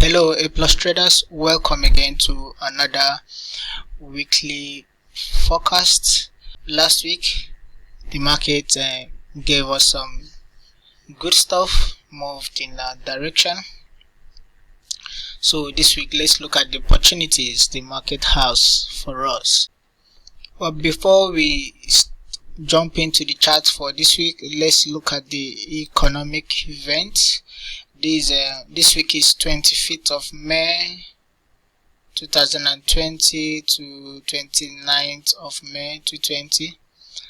Hello A plus traders, welcome again to another weekly forecast. Last week the market gave us some good stuff, moved in that direction. So this week let's look at the opportunities the market has for us. But before we jump into the chart for this week, let's look at the economic events. This week is 25th of May 2020 to 29th of May 2020.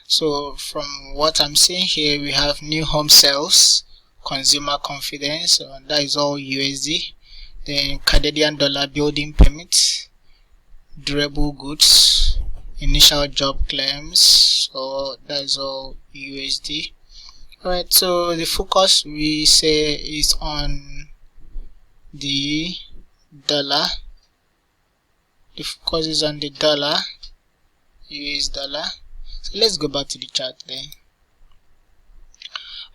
So from what I'm seeing here, we have new home sales, consumer confidence, that is all USD. Then Canadian dollar building permits, durable goods, initial job claims, so that is all USD. Alright, so the focus we say is on the dollar. The focus is on the dollar, US dollar. So let's go back to the chart then.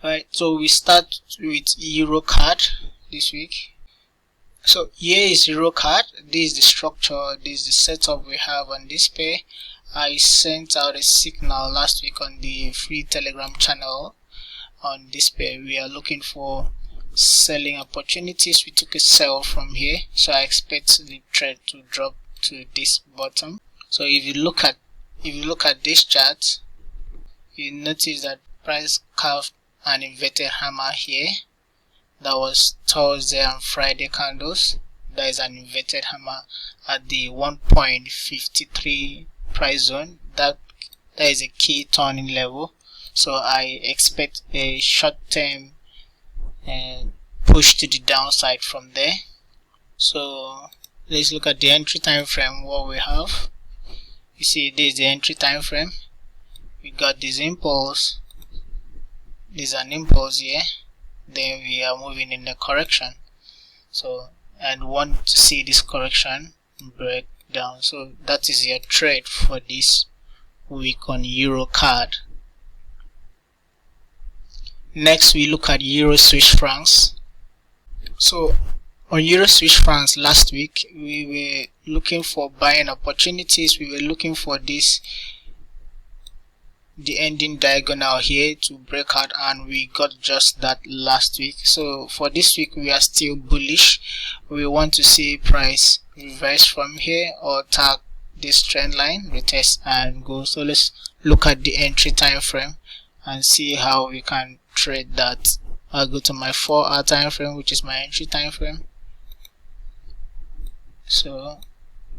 Alright, so we start with Euro card this week. So here is Euro card. This is the structure, this is the setup we have on this pair. I sent out a signal last week on the free Telegram channel. On this pair we are looking for selling opportunities. We took a sell from here, so I expect the trend to drop to this bottom. So if you look at this chart, you notice that price carved an inverted hammer here. That was Thursday and Friday candles. That is an inverted hammer at the 1.53 price zone. That is a key turning level. So I expect a short-term push to the downside from there. So let's look at the entry time frame. What we have, you see, this is the entry time frame. We got this impulse. There's an impulse here. Then we are moving in the correction. So and want to see this correction break down. So that is your trade for this week on Euro card. Next we look at Euro Swiss francs. So on Euro Swiss francs last week we were looking for buying opportunities. We were looking for the ending diagonal here to break out, and we got just that last week. So for this week we are still bullish. We want to see price reverse from here or tag this trend line, retest and go. So let's look at the entry time frame and see how we can trade that. I'll go to my 4-hour time frame, which is my entry time frame. So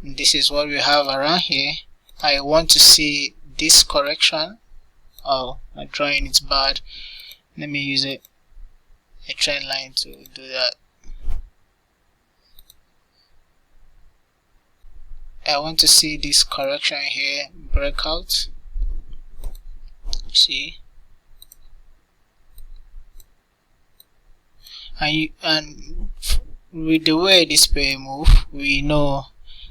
this is what we have around here. I want to see this correction. Oh, my drawing is bad. Let me use a trend line to do that. I want to see this correction here breakout. See, and with the way this pair move, we know,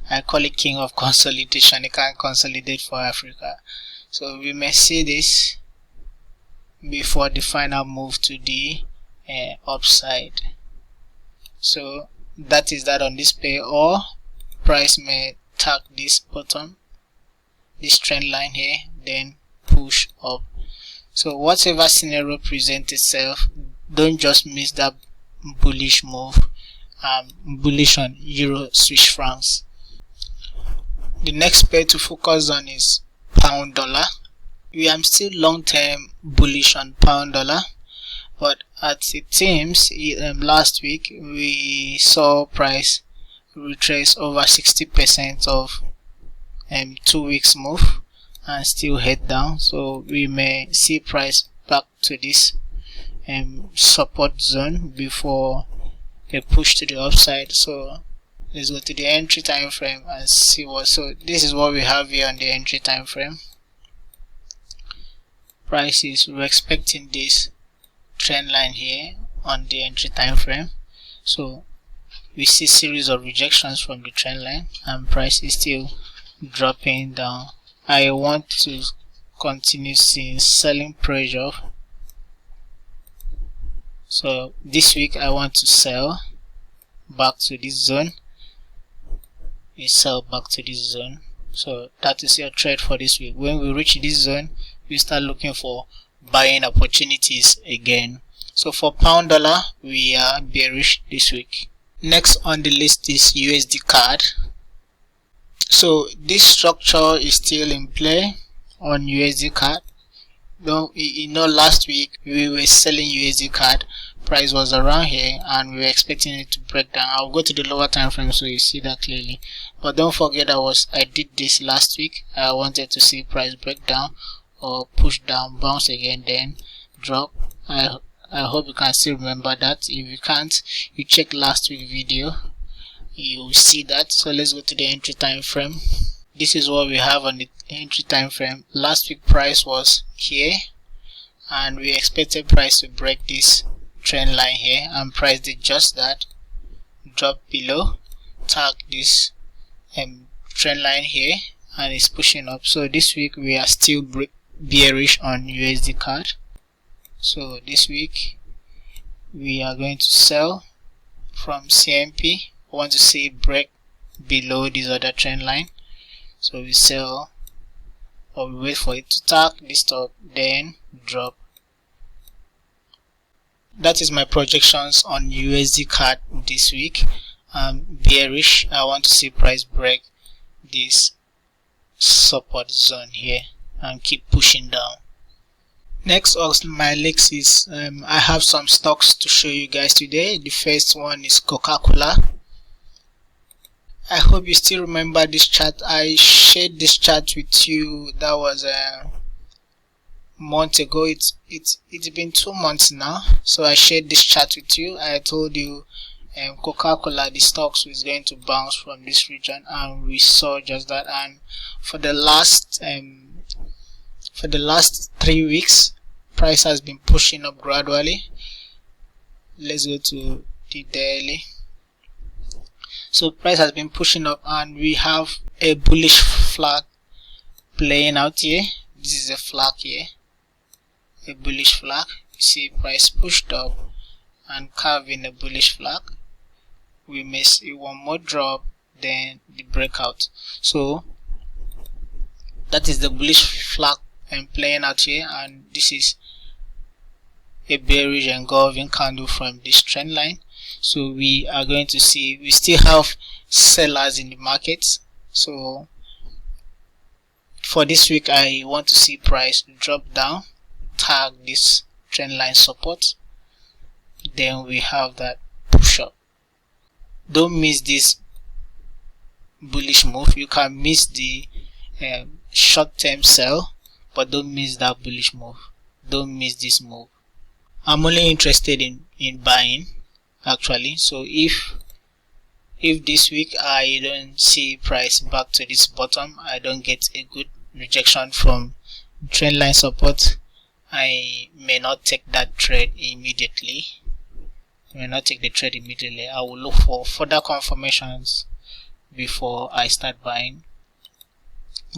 I call it king of consolidation. It can consolidate for Africa. So we may see this before the final move to the upside. So that is that on this pair, or price may tag this bottom, this trend line here, then push up. So whatever scenario presents itself, don't just miss that bullish move. Bullish on Euro Swiss francs. The next pair to focus on is pound dollar. We are still long term bullish on pound dollar, but at it seems last week we saw price retrace over 60% of 2 weeks move and still head down. So we may see price back to this support zone before a push to the upside. So let's go to the entry time frame and see what. So this is what we have here on the entry time frame. Prices, we're expecting this trend line here on the entry time frame. So we see series of rejections from the trend line and price is still dropping down. I want to continue seeing selling pressure. So this week I want to sell back to this zone, we sell back to this zone. So that is your trade for this week. When we reach this zone, we start looking for buying opportunities again. So for pound dollar, we are bearish this week. Next on the list is USD CAD. So this structure is still in play on USD CAD. Though last week we were selling USD CAD, price was around here and we were expecting it to break down. I'll go to the lower time frame so you see that clearly. But don't forget I did this last week. I wanted to see price break down or push down, bounce again, then drop. I hope you can still remember that. If you can't, you check last week's video, you will see that. So let's go to the entry time frame. This is what we have on the entry time frame. Last week price was here and we expected price to break this trend line here, and price did just that, drop below, tag this trend line here, and it's pushing up. So this week we are still bearish on USD CAD. So this week we are going to sell from CMP. We want to see it break below this other trend line, so we sell, or we wait for it to tag this top, then drop. That is my projections on USD CAD this week. Bearish. I want to see price break this support zone here and keep pushing down. Next on my list is I have some stocks to show you guys today. The first one is Coca-Cola. I hope you still remember this chart. I shared this chart with you. That was a month ago. It's been 2 months now. So I shared this chart with you. I told you Coca-Cola, the stocks was going to bounce from this region, and we saw just that. And for the last 3 weeks, price has been pushing up gradually. Let's go to the daily. So price has been pushing up and we have a bullish flag playing out here. This is a flag here, a bullish flag. You see price pushed up and carving a bullish flag. We may see one more drop, then the breakout. So that is the bullish flag playing out here, and this is a bearish engulfing candle from this trend line. So we are going to see, we still have sellers in the market. So for this week I want to see price drop down, tag this trend line support, then we have that push up. Don't miss this bullish move. You can miss the short-term sell, but don't miss that bullish move. Don't miss this move. I'm only interested in buying actually. So if this week I don't see price back to this bottom, I don't get a good rejection from trend line support, I may not take that trade immediately. I will look for further confirmations before I start buying.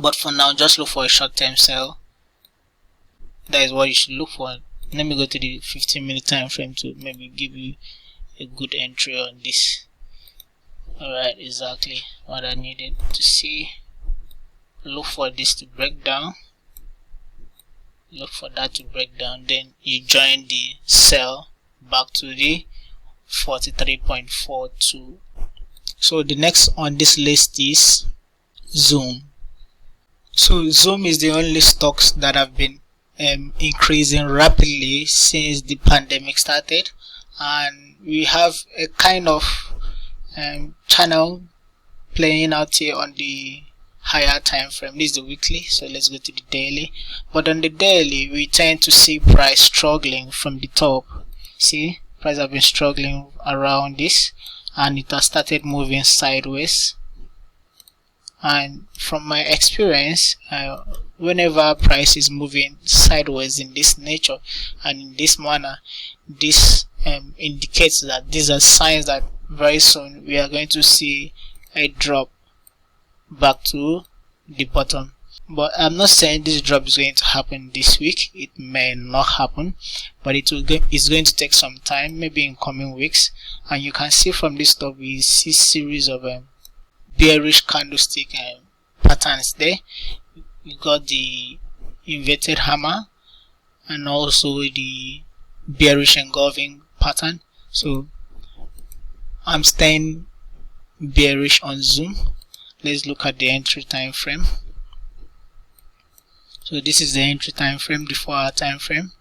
But for now, just look for a short-term sell. That is what you should look for. Let me go to the 15-minute time frame to maybe give you a good entry on this. Alright, exactly what I needed to see. Look for this to break down. Look for that to break down. Then you join the sell back to the 43.42. So the next on this list is Zoom. So Zoom is the only stocks that have been increasing rapidly since the pandemic started, and we have a kind of channel playing out here on the higher time frame. This is the weekly, so let's go to the daily. But on the daily, we tend to see price struggling from the top. See, price have been struggling around this, and it has started moving sideways. And from my experience, whenever price is moving sideways in this nature and in this manner, this indicates that these are signs that very soon we are going to see a drop back to the bottom. but I'm not saying this drop is going to happen this week. It may not happen, but it's going to take some time, maybe in coming weeks. And you can see from this top, we see series of bearish candlestick patterns there. We got the inverted hammer and also the bearish engulfing pattern. So I'm staying bearish on Zoom. Let's look at the entry time frame. So this is the entry time frame, the 4-hour time frame.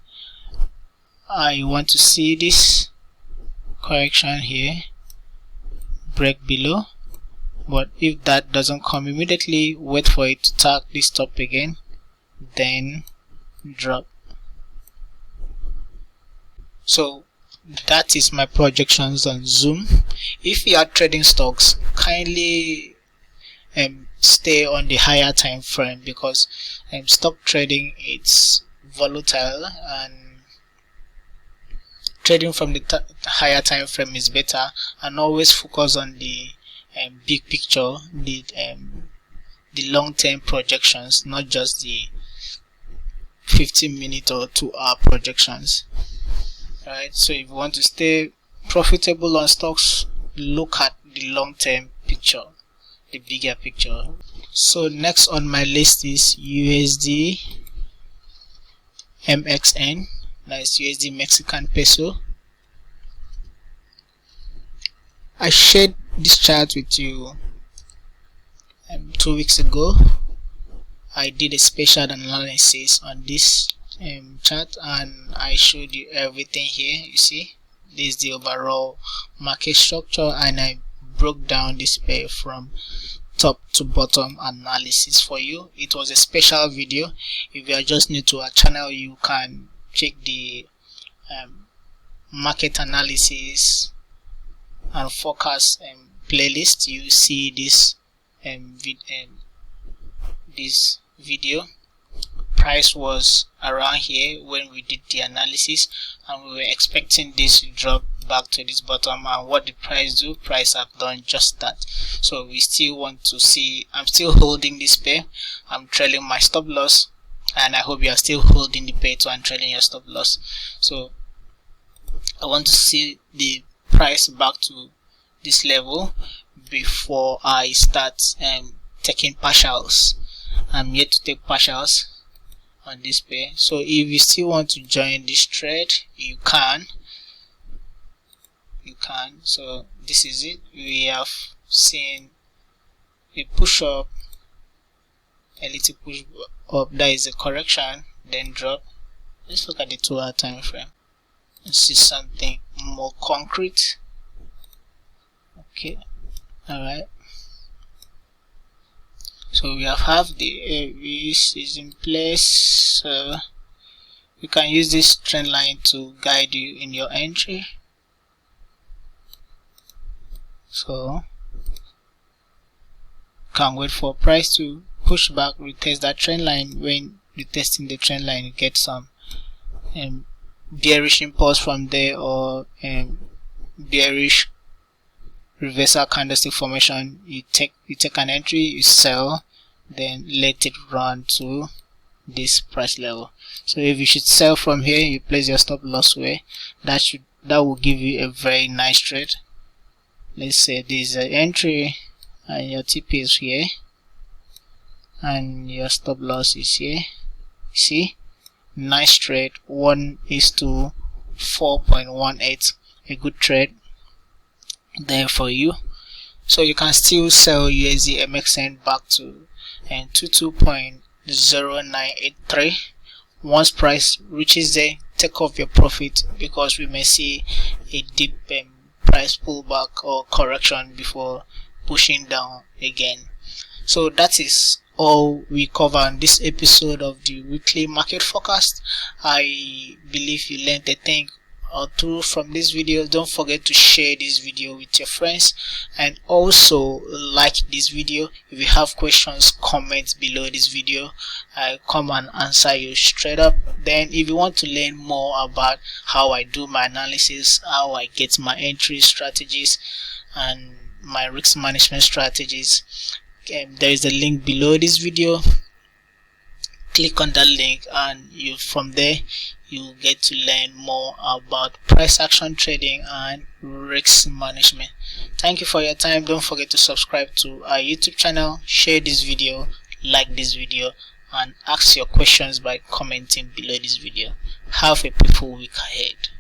I want to see this correction here break below, but if that doesn't come immediately, wait for it to tag this top again, then drop. So that is my projections on Zoom. If you are trading stocks, kindly stay on the higher time frame, because stock trading, it's volatile, and trading from the higher time frame is better. And always focus on the big picture, the long-term projections, not just the 15-minute or 2-hour projections. Right, so if you want to stay profitable on stocks, look at the long-term picture, the bigger picture. So next on my list is USD Mxn, that's USD Mexican peso. I shared this chart with you 2 weeks ago. I did a special analysis on this chart, and I showed you everything here. You see, this is the overall market structure, and I broke down this pair from top to bottom analysis for you. It was a special video. If you are just new to our channel, you can check the market analysis and forecast playlist. You see this this video. Price was around here when we did the analysis, and we were expecting this to drop back to this bottom. And what did price do? Price have done just that. So we still want to see. I'm still holding this pair. I'm trailing my stop loss, and I hope you are still holding the pair too and trailing your stop loss. So I want to see the price back to this level before I start taking partials. I'm yet to take partials on this pair. So if you still want to join this trade, you can. So this is it. We have seen a push up, a little push up, that is a correction, then drop. Let's look at the 2-hour time frame and see something more concrete. Okay, alright. So we have the AVs is in place. So you can use this trend line to guide you in your entry. So can't wait for price to push back, retest that trend line. When retesting the trend line, you get some bearish impulse from there, or bearish reversal candlestick formation. You take an entry, you sell, then let it run to this price level. So if you should sell from here, you place your stop loss where that will give you a very nice trade. Let's say this is an entry and your TP is here and your stop loss is here. See, nice trade. 1:4.18, a good trade there for you. So you can still sell USD Mxn back to 22.0983. Once price reaches there, take off your profit, because we may see a deep price pullback or correction before pushing down again. So that is all we cover in this episode of the weekly market forecast. I believe you learned a thing or two from this video. Don't forget to share this video with your friends, and also like this video. If you have questions, comment below this video. I come and answer you straight up. Then if you want to learn more about how I do my analysis, how I get my entry strategies and my risk management strategies, there is a link below this video. click on that link, and from there you get to learn more about price action trading and risk management. Thank you for your time. Don't forget to subscribe to our YouTube channel, share this video, like this video, and ask your questions by commenting below this video. Have a peaceful week ahead.